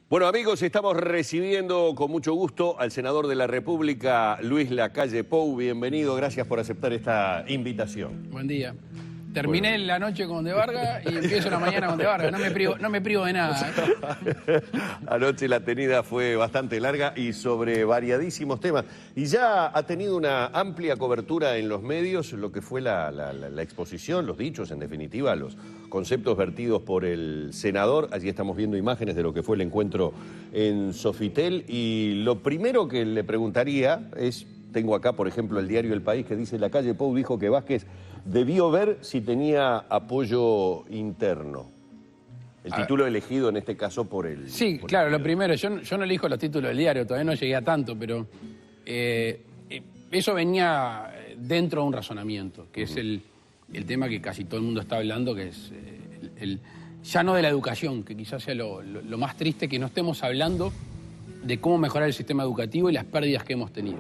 Bueno, amigos, estamos recibiendo con mucho gusto al senador de la República, Luis Lacalle Pou. Bienvenido, gracias por aceptar esta invitación. Buen día. Terminé la noche con De Vargas y empiezo la mañana con De Vargas. No me privo de nada. Anoche la tenida fue bastante larga y sobre variadísimos temas. Y ya ha tenido una amplia cobertura en los medios lo que fue la exposición, los dichos, en definitiva, los conceptos vertidos por el senador. Allí estamos viendo imágenes de lo que fue el encuentro en Sofitel. Y lo primero que le preguntaría es, tengo acá, por ejemplo, el diario El País, que dice: Lacalle Pou dijo que Vázquez debió ver si tenía apoyo interno. El título elegido en este caso por el... Sí, claro, lo primero, yo no elijo los títulos del diario, todavía no llegué a tanto, pero eso venía dentro de un razonamiento, que es el tema que casi todo el mundo está hablando, que es ya no de la educación, que quizás sea lo más triste, que no estemos hablando de cómo mejorar el sistema educativo y las pérdidas que hemos tenido.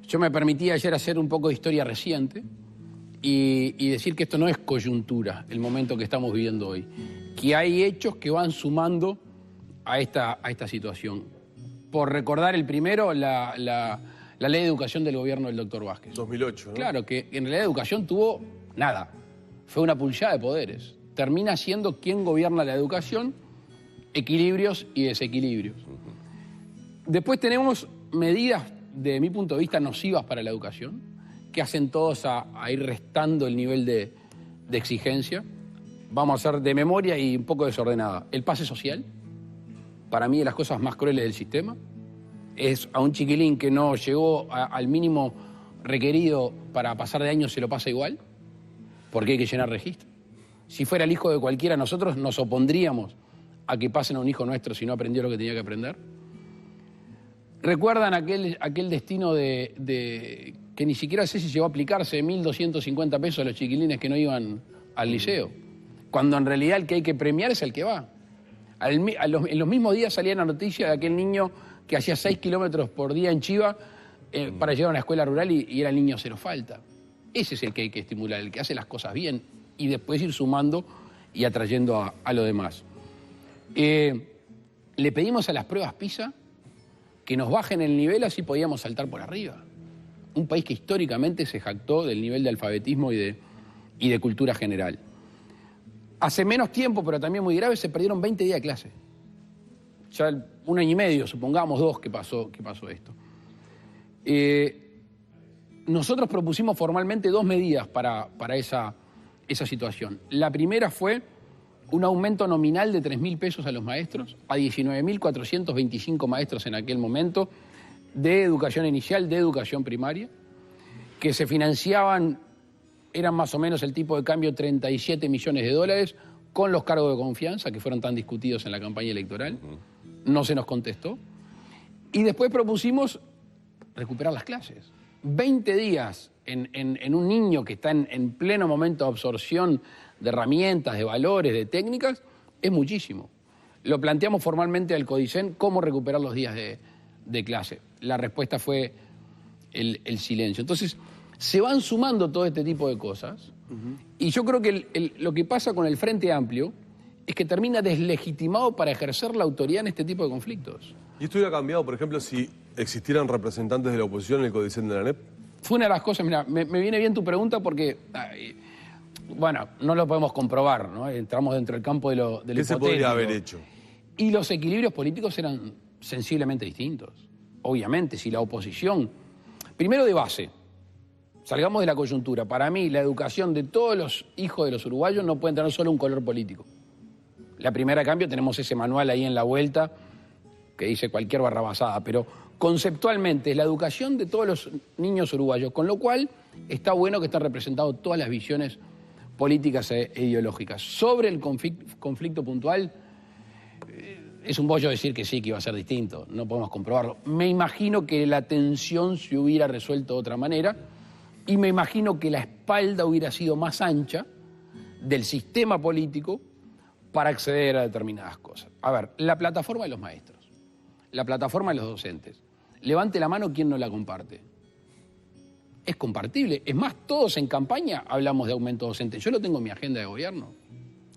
Yo me permití ayer hacer un poco de historia reciente y decir que esto no es coyuntura, el momento que estamos viviendo hoy, que hay hechos que van sumando a esta situación. Por recordar el primero, la ley de educación del gobierno del doctor Vázquez. 2008, ¿no? Claro, que en realidad educación tuvo nada, fue una pulsada de poderes. Termina siendo quien gobierna la educación, equilibrios y desequilibrios. Después tenemos medidas, de mi punto de vista, nocivas para la educación, que hacen todos a ir restando el nivel de exigencia. Vamos a hacer de memoria y un poco desordenada. El pase social, para mí, de las cosas más crueles del sistema. Es a un chiquilín que no llegó al mínimo requerido para pasar de año, se lo pasa igual, porque hay que llenar registro. Si fuera el hijo de cualquiera, nosotros nos opondríamos a que pasen a un hijo nuestro si no aprendió lo que tenía que aprender. ¿Recuerdan aquel destino que ni siquiera sé si llegó a aplicarse, de 1.250 pesos a los chiquilines que no iban al liceo? Cuando en realidad el que hay que premiar es el que va. En los mismos días salía la noticia de aquel niño que hacía 6 kilómetros por día en Chiva para llegar a una escuela rural y era el niño cero falta. Ese es el que hay que estimular, el que hace las cosas bien y después ir sumando y atrayendo a lo demás. Le pedimos a las pruebas PISA que nos bajen el nivel, así podíamos saltar por arriba. Un país que históricamente se jactó del nivel de alfabetismo y de cultura general. Hace menos tiempo, pero también muy grave, se perdieron 20 días de clase. Ya 1 año y medio, supongamos 2, que pasó esto. Nosotros propusimos formalmente 2 medidas para esa situación. La primera fue un aumento nominal de 3.000 pesos a los maestros, a 19.425 maestros en aquel momento, de educación inicial, de educación primaria, que se financiaban, eran más o menos el tipo de cambio 37 millones de dólares, con los cargos de confianza que fueron tan discutidos en la campaña electoral. No se nos contestó. Y después propusimos recuperar las clases. 20 días en un niño que está en pleno momento de absorción de herramientas, de valores, de técnicas, es muchísimo. Lo planteamos formalmente al CODICEN, cómo recuperar los días de clase. La respuesta fue el silencio. Entonces, se van sumando todo este tipo de cosas y yo creo que lo que pasa con el Frente Amplio es que termina deslegitimado para ejercer la autoridad en este tipo de conflictos. ¿Y esto hubiera cambiado, por ejemplo, si existieran representantes de la oposición en el CODICEN de la ANEP? Fue una de las cosas, mira, me viene bien tu pregunta porque, bueno, no lo podemos comprobar, ¿no? Entramos dentro del campo de lo hipotético. ¿Qué se podría haber hecho? Y los equilibrios políticos eran sensiblemente distintos. Obviamente, si la oposición... Primero de base, salgamos de la coyuntura. Para mí, la educación de todos los hijos de los uruguayos no puede tener solo un color político. La primera, a cambio, tenemos ese manual ahí en la vuelta que dice cualquier barrabasada, pero conceptualmente es la educación de todos los niños uruguayos, con lo cual está bueno que están representadas todas las visiones políticas e ideológicas. Sobre el conflicto puntual, es un bollo decir que sí, que iba a ser distinto, no podemos comprobarlo. Me imagino que la tensión se hubiera resuelto de otra manera y me imagino que la espalda hubiera sido más ancha del sistema político para acceder a determinadas cosas. A ver, la plataforma de los maestros, la plataforma de los docentes. Levante la mano quien no la comparte. Es compartible. Es más, todos en campaña hablamos de aumento docente. Yo lo tengo en mi agenda de gobierno.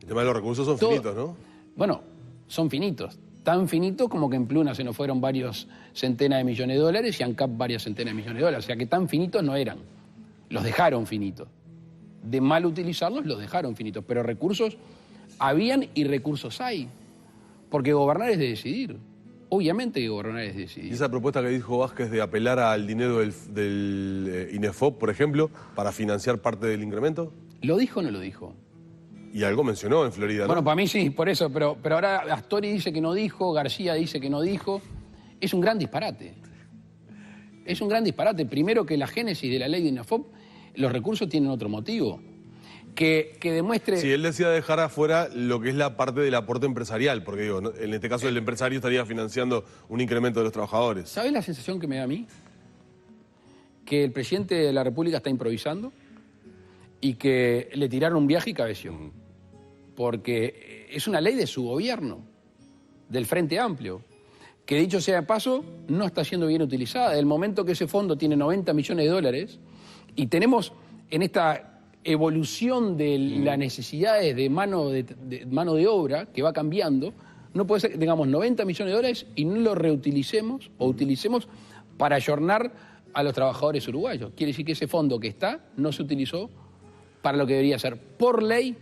El tema de los recursos son finitos, ¿no? Bueno, son finitos. Tan finito como que en Pluna se nos fueron varios centenas de millones de dólares y ANCAP varias centenas de millones de dólares. O sea que tan finitos no eran. Los dejaron finitos. De mal utilizarlos, los dejaron finitos. Pero recursos habían y recursos hay. Porque gobernar es de decidir. Obviamente que gobernar es de decidir. ¿Y esa propuesta que dijo Vázquez de apelar al dinero del INEFOP, por ejemplo, para financiar parte del incremento? ¿Lo dijo o no lo dijo? Y algo mencionó en Florida, ¿no? Bueno, para mí sí, por eso. Pero ahora Astori dice que no dijo, García dice que no dijo. Es un gran disparate. Es un gran disparate. Primero que la génesis de la ley de INEFOP, los recursos tienen otro motivo. Que demuestre... Sí, él decía dejar afuera lo que es la parte del aporte empresarial, porque digo, en este caso el empresario estaría financiando un incremento de los trabajadores. ¿Sabes la sensación que me da a mí? Que el presidente de la República está improvisando y que le tiraron un viaje y cabeció. Porque es una ley de su gobierno, del Frente Amplio, que dicho sea de paso, no está siendo bien utilizada. Del momento que ese fondo tiene 90 millones de dólares y tenemos en esta evolución de las necesidades de mano de obra que va cambiando, no puede ser que tengamos 90 millones de dólares y no lo reutilicemos o utilicemos para ayornar a los trabajadores uruguayos. Quiere decir que ese fondo que está no se utilizó para lo que debería ser. Por ley,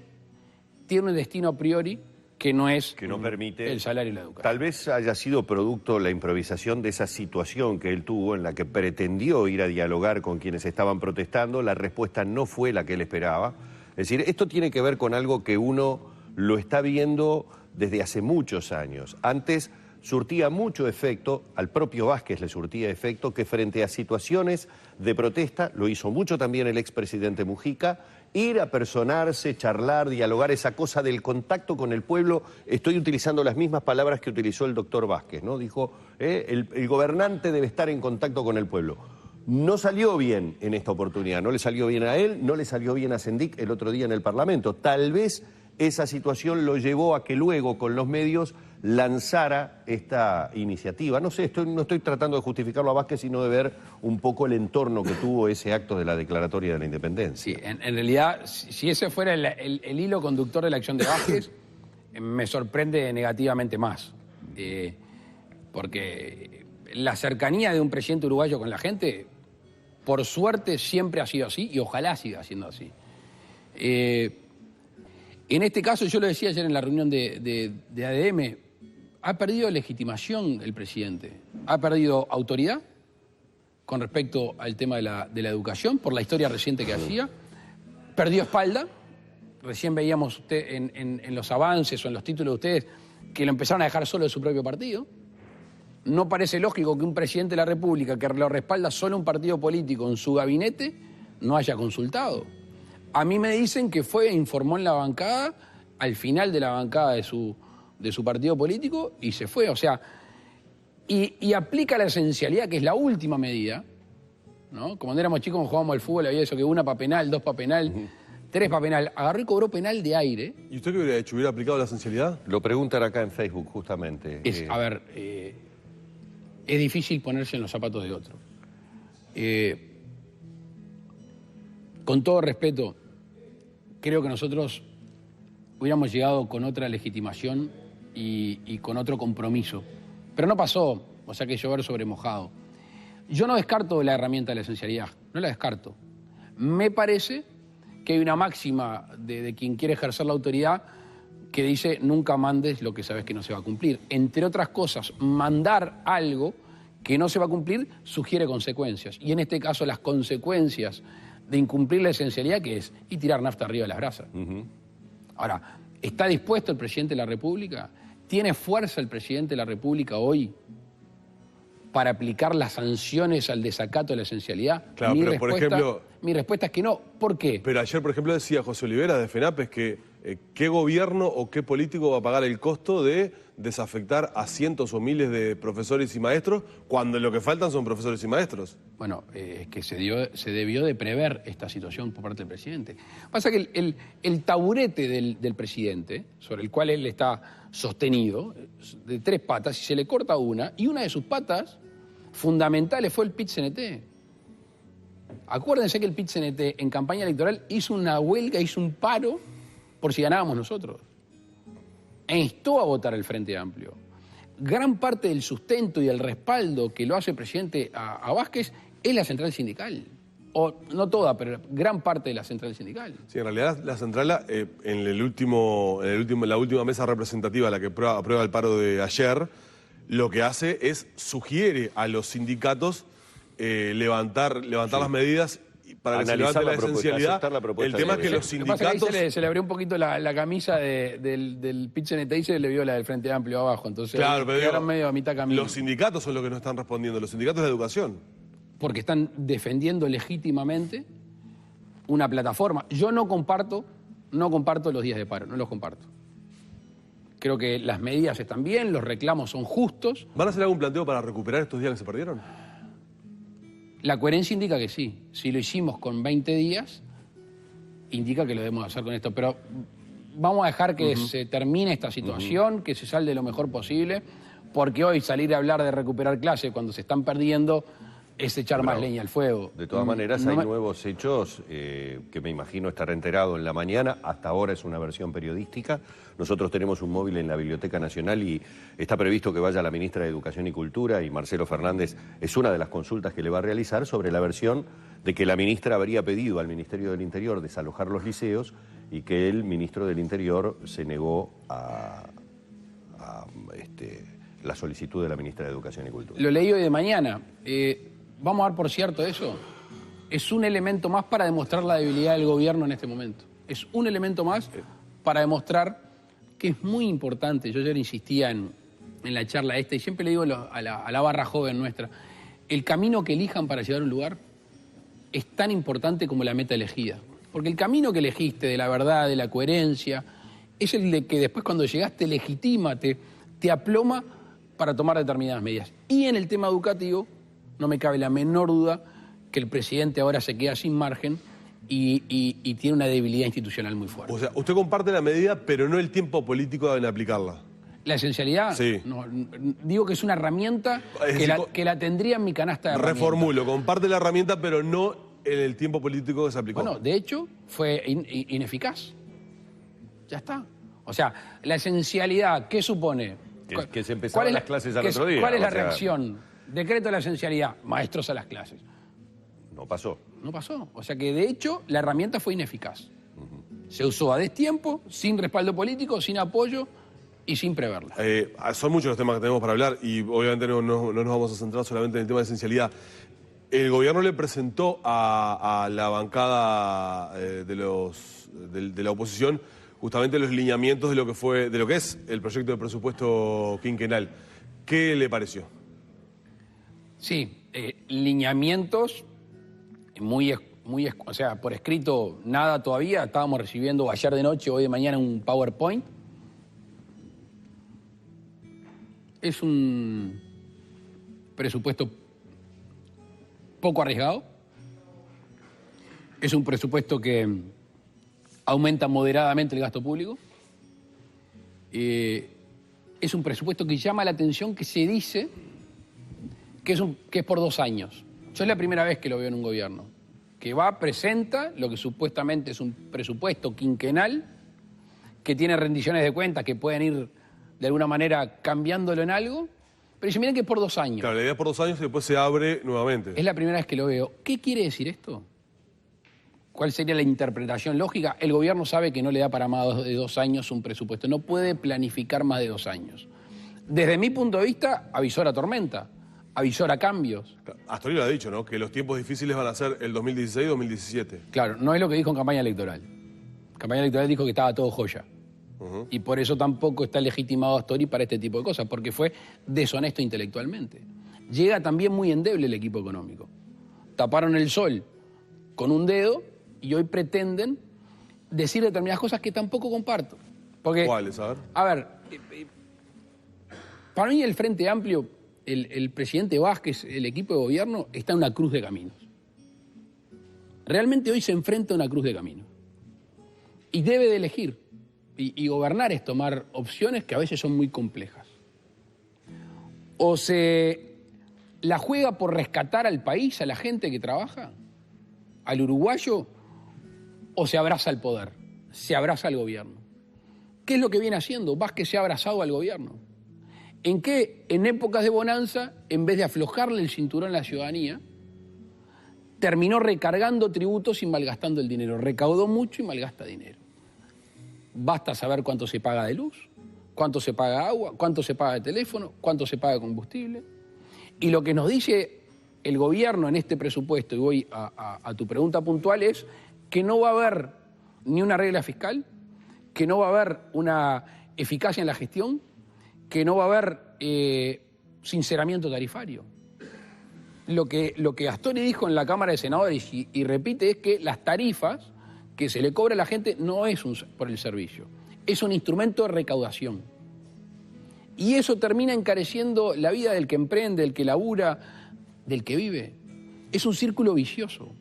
tiene un destino a priori que no es que no permite el salario y la educación. Tal vez haya sido producto la improvisación de esa situación que él tuvo en la que pretendió ir a dialogar con quienes estaban protestando. La respuesta no fue la que él esperaba. Es decir, esto tiene que ver con algo que uno lo está viendo desde hace muchos años. Antes surtía mucho efecto, al propio Vázquez le surtía efecto, que frente a situaciones de protesta, lo hizo mucho también el expresidente Mujica, ir a personarse, charlar, dialogar, esa cosa del contacto con el pueblo. Estoy utilizando las mismas palabras que utilizó el doctor Vázquez, ¿no? Dijo, el gobernante debe estar en contacto con el pueblo. No salió bien en esta oportunidad, no le salió bien a él, no le salió bien a Sendik el otro día en el Parlamento. Tal vez esa situación lo llevó a que luego con los medios lanzara esta iniciativa. No sé, no estoy tratando de justificarlo a Vázquez, sino de ver un poco el entorno que tuvo ese acto de la Declaratoria de la Independencia. Sí, en realidad, si ese fuera el hilo conductor de la acción de Vázquez, me sorprende negativamente más. Porque la cercanía de un presidente uruguayo con la gente, por suerte, siempre ha sido así y ojalá siga siendo así. En este caso, yo lo decía ayer en la reunión de ADM, ha perdido legitimación el presidente, ha perdido autoridad con respecto al tema de la educación, por la historia reciente que hacía, perdió espalda, recién veíamos usted en los avances o en los títulos de ustedes que lo empezaron a dejar solo de su propio partido. No parece lógico que un presidente de la República que lo respalda solo un partido político en su gabinete no haya consultado. A mí me dicen que fue e informó en la bancada, al final de la bancada de su partido político, y se fue. O sea, y aplica la esencialidad, que es la última medida, ¿no? Como cuando éramos chicos, cuando jugábamos al fútbol, había eso que 1 para penal, 2 para penal, 3 para penal. Agarró y cobró penal de aire. ¿Y usted qué hubiera hecho? ¿Hubiera aplicado la esencialidad? Lo preguntan acá en Facebook, justamente. A ver, es difícil ponerse en los zapatos de otro. Con todo respeto, creo que nosotros hubiéramos llegado con otra legitimación y con otro compromiso. Pero no pasó, o sea que llover sobre mojado. Yo no descarto la herramienta de la esencialidad, no la descarto. Me parece que hay una máxima de quien quiere ejercer la autoridad que dice nunca mandes lo que sabes que no se va a cumplir. Entre otras cosas, mandar algo que no se va a cumplir sugiere consecuencias. Y en este caso las consecuencias de incumplir la esencialidad, ¿qué es? Y tirar nafta arriba de las brasas. Ahora, ¿está dispuesto el presidente de la República? ¿Tiene fuerza el presidente de la República hoy para aplicar las sanciones al desacato de la esencialidad? Claro, pero por ejemplo... Mi respuesta es que no. ¿Por qué? Pero ayer, por ejemplo, decía José Olivera de FENAPES que qué gobierno o qué político va a pagar el costo de desafectar a cientos o miles de profesores y maestros cuando lo que faltan son profesores y maestros. Bueno, es que se debió de prever esta situación por parte del presidente. Pasa que el taburete del presidente, sobre el cual él está sostenido, de 3 patas, y se le corta una, y una de sus patas fundamentales fue el PIT-CNT. Acuérdense que el PIT-CNT en campaña electoral hizo una huelga, hizo un paro por si ganábamos nosotros. E instó a votar el Frente Amplio. gran parte del sustento y del respaldo que lo hace el presidente a Vázquez es la central sindical. O no toda, pero gran parte de la central sindical. Sí, en realidad la central, en la última mesa representativa, la que aprueba el paro de ayer, lo que hace es sugiere a los sindicatos levantar las medidas para que se levante la esencialidad. El tema es que los sindicatos... Se le abrió un poquito la camisa del PIT-CNT y se le vio la del Frente Amplio abajo. Entonces claro, pero quedaron medio a mitad camino. Los sindicatos son los que no están respondiendo, los sindicatos de educación. Porque están defendiendo legítimamente una plataforma. Yo no comparto los días de paro, no los comparto. Creo que las medidas están bien, los reclamos son justos. ¿Van a hacer algún planteo para recuperar estos días que se perdieron? La coherencia indica que sí. Si lo hicimos con 20 días, indica que lo debemos hacer con esto. Pero vamos a dejar que se termine esta situación, que se salde lo mejor posible, porque hoy salir a hablar de recuperar clases cuando se están perdiendo es echar más leña al fuego. De todas maneras, hay nuevos hechos que me imagino estar enterado en la mañana. Hasta ahora es una versión periodística. Nosotros tenemos un móvil en la Biblioteca Nacional y está previsto que vaya la ministra de Educación y Cultura, y Marcelo Fernández es una de las consultas que le va a realizar sobre la versión de que la ministra habría pedido al Ministerio del Interior desalojar los liceos y que el ministro del Interior se negó a la solicitud de la ministra de Educación y Cultura. Lo leí hoy de mañana. Vamos a dar por cierto eso. Es un elemento más para demostrar la debilidad del gobierno en este momento. Es un elemento más para demostrar que es muy importante. Yo ayer insistía en la charla esta y siempre le digo a la barra joven nuestra, el camino que elijan para llegar a un lugar es tan importante como la meta elegida. Porque el camino que elegiste de la verdad, de la coherencia, es el de que después cuando llegaste legitima, te aploma para tomar determinadas medidas. Y en el tema educativo, no me cabe la menor duda que el presidente ahora se queda sin margen y tiene una debilidad institucional muy fuerte. O sea, usted comparte la medida, pero no el tiempo político en aplicarla. ¿La esencialidad? Sí. No, digo que es una herramienta que la tendría en mi canasta de herramientas. Reformulo, comparte la herramienta, pero no en el tiempo político que se aplicó. Bueno, de hecho, fue ineficaz. Ya está. O sea, la esencialidad, ¿qué supone? Que se empezaron las clases al otro día. ¿Cuál es la reacción? Decreto de la esencialidad, maestros a las clases. No pasó. No pasó. O sea que, de hecho, la herramienta fue ineficaz. Se usó a destiempo, sin respaldo político, sin apoyo y sin preverla. Son muchos los temas que tenemos para hablar y obviamente no nos vamos a centrar solamente en el tema de esencialidad. El gobierno le presentó a la bancada de la oposición justamente los lineamientos de lo que es el proyecto de presupuesto quinquenal. ¿Qué le pareció? Sí, lineamientos o sea, por escrito nada todavía. Estábamos recibiendo ayer de noche, hoy de mañana un PowerPoint. Es un presupuesto poco arriesgado. Es un presupuesto que aumenta moderadamente el gasto público. Es un presupuesto que llama la atención, que se dice que es por 2 años. Yo es la primera vez que lo veo en un gobierno, que presenta lo que supuestamente es un presupuesto quinquenal, que tiene rendiciones de cuentas que pueden ir de alguna manera cambiándolo en algo, pero dice, miren que es por 2 años. Claro, la idea es por 2 años y después se abre nuevamente. Es la primera vez que lo veo. ¿Qué quiere decir esto? ¿Cuál sería la interpretación lógica? El gobierno sabe que no le da para más de 2 años un presupuesto, no puede planificar más de 2 años. Desde mi punto de vista, avisora tormenta, avisora cambios. Astori lo ha dicho, ¿no? Que los tiempos difíciles van a ser el 2016-2017. Claro, no es lo que dijo en campaña electoral. En campaña electoral dijo que estaba todo joya. Y por eso tampoco está legitimado Astori para este tipo de cosas, porque fue deshonesto intelectualmente. Llega también muy endeble el equipo económico. Taparon el sol con un dedo y hoy pretenden decir determinadas cosas que tampoco comparto. Porque, ¿cuáles? A ver, para mí el Frente Amplio, el presidente Vázquez, el equipo de gobierno, está en una cruz de caminos. Realmente hoy se enfrenta a una cruz de caminos. Y debe de elegir. Y gobernar es tomar opciones que a veces son muy complejas. O se la juega por rescatar al país, a la gente que trabaja, al uruguayo, o se abraza al poder, se abraza al gobierno. ¿Qué es lo que viene haciendo? Vázquez se ha abrazado al gobierno. en que en épocas de bonanza, en vez de aflojarle el cinturón a la ciudadanía, terminó recargando tributos y malgastando el dinero. Recaudó mucho y malgasta dinero. Basta saber cuánto se paga de luz, cuánto se paga agua, cuánto se paga de teléfono, cuánto se paga de combustible. Y lo que nos dice el gobierno en este presupuesto, y voy a tu pregunta puntual, es que no va a haber ni una regla fiscal, que no va a haber una eficacia en la gestión, que no va a haber sinceramiento tarifario. Lo que Astori dijo en la Cámara de Senadores y repite es que las tarifas que se le cobra a la gente no es por el servicio, es un instrumento de recaudación. Y eso termina encareciendo la vida del que emprende, del que labura, del que vive. Es un círculo vicioso.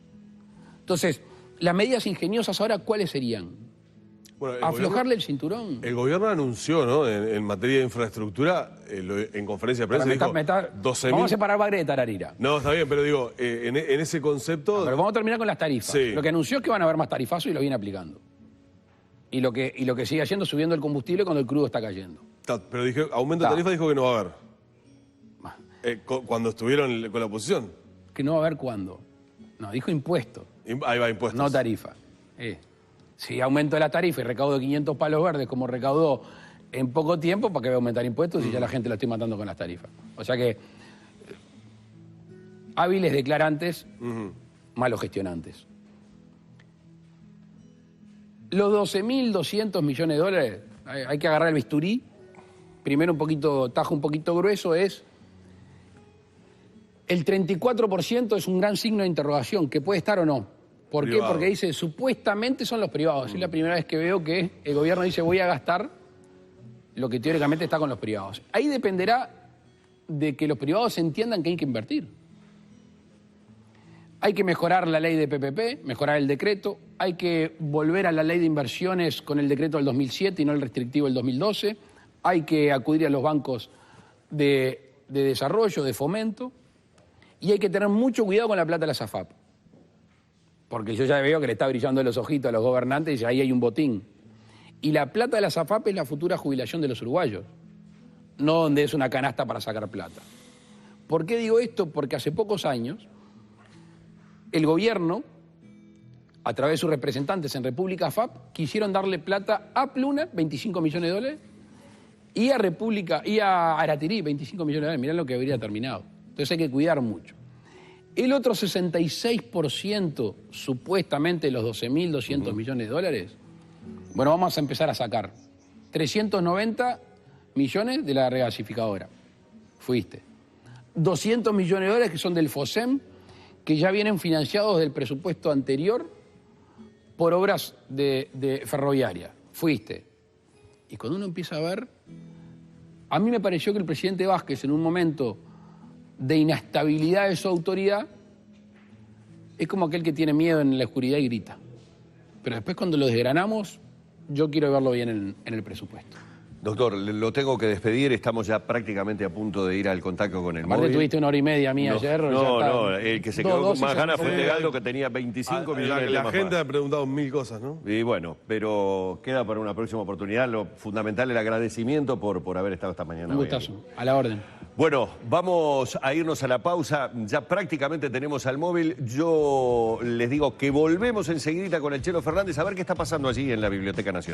Entonces, las medidas ingeniosas ahora, ¿cuáles serían? Bueno, Aflojarle el cinturón. El gobierno anunció, ¿no?, en materia de infraestructura, en conferencia de prensa, dijo 12.000... Vamos a separar Bagre de Tararira. No, está bien, pero digo, en ese concepto... Pero vamos a terminar con las tarifas. Sí. Lo que anunció es que van a haber más tarifazos y lo viene aplicando. Y lo que sigue haciendo, subiendo el combustible cuando el crudo está cayendo. Pero dije, aumento de tarifa dijo que no va a haber. Cuando estuvieron con la oposición. ¿Que no va a haber cuándo? No, dijo impuesto. Ahí va, impuestos. No tarifa. Si aumento la tarifa y recaudo 500 palos verdes como recaudó en poco tiempo, ¿para qué va a aumentar impuestos si ya la gente la estoy matando con las tarifas? O sea que hábiles declarantes, malos gestionantes. Los 12.200 millones de dólares, hay que agarrar el bisturí. Primero tajo un poquito grueso, es el 34% es un gran signo de interrogación, que puede estar o no. ¿Por qué? Porque dice, supuestamente son los privados. Es la primera vez que veo que el gobierno dice, voy a gastar lo que teóricamente está con los privados. Ahí dependerá de que los privados entiendan que hay que invertir. Hay que mejorar la ley de PPP, mejorar el decreto, hay que volver a la ley de inversiones con el decreto del 2007 y no el restrictivo del 2012, hay que acudir a los bancos de desarrollo, de fomento, y hay que tener mucho cuidado con la plata de la SAFAP. Porque yo ya veo que le está brillando los ojitos a los gobernantes y dice, ahí hay un botín. Y la plata de la SAFAP es la futura jubilación de los uruguayos, no donde es una canasta para sacar plata. ¿Por qué digo esto? Porque hace pocos años el gobierno, a través de sus representantes en República FAP, quisieron darle plata a Pluna, 25 millones de dólares, y a Aratirí, 25 millones de dólares. Mirá lo que habría terminado. Entonces hay que cuidar mucho. El otro 66%, supuestamente los 12.200 millones de dólares, bueno, vamos a empezar a sacar 390 millones de la regasificadora. Fuiste. 200 millones de dólares que son del FOSEM, que ya vienen financiados del presupuesto anterior por obras de ferroviaria. Fuiste. Y cuando uno empieza a ver, a mí me pareció que el presidente Vázquez, en un momento de inestabilidad de su autoridad, es como aquel que tiene miedo en la oscuridad y grita. Pero después, cuando lo desgranamos, yo quiero verlo bien en el presupuesto. Doctor, lo tengo que despedir, estamos ya prácticamente a punto de ir al contacto con el móvil. Tuviste una hora y media mía ayer. No, el que se quedó con más ganas fue Tegaldo, que tenía 25 millones de temas. La gente ha preguntado 1000 cosas, ¿no? Y bueno, pero queda para una próxima oportunidad. Lo fundamental, el agradecimiento por haber estado esta mañana. Un gustazo, a la orden. Bueno, vamos a irnos a la pausa. Ya prácticamente tenemos al móvil. Yo les digo que volvemos enseguida con el Chelo Fernández a ver qué está pasando allí en la Biblioteca Nacional.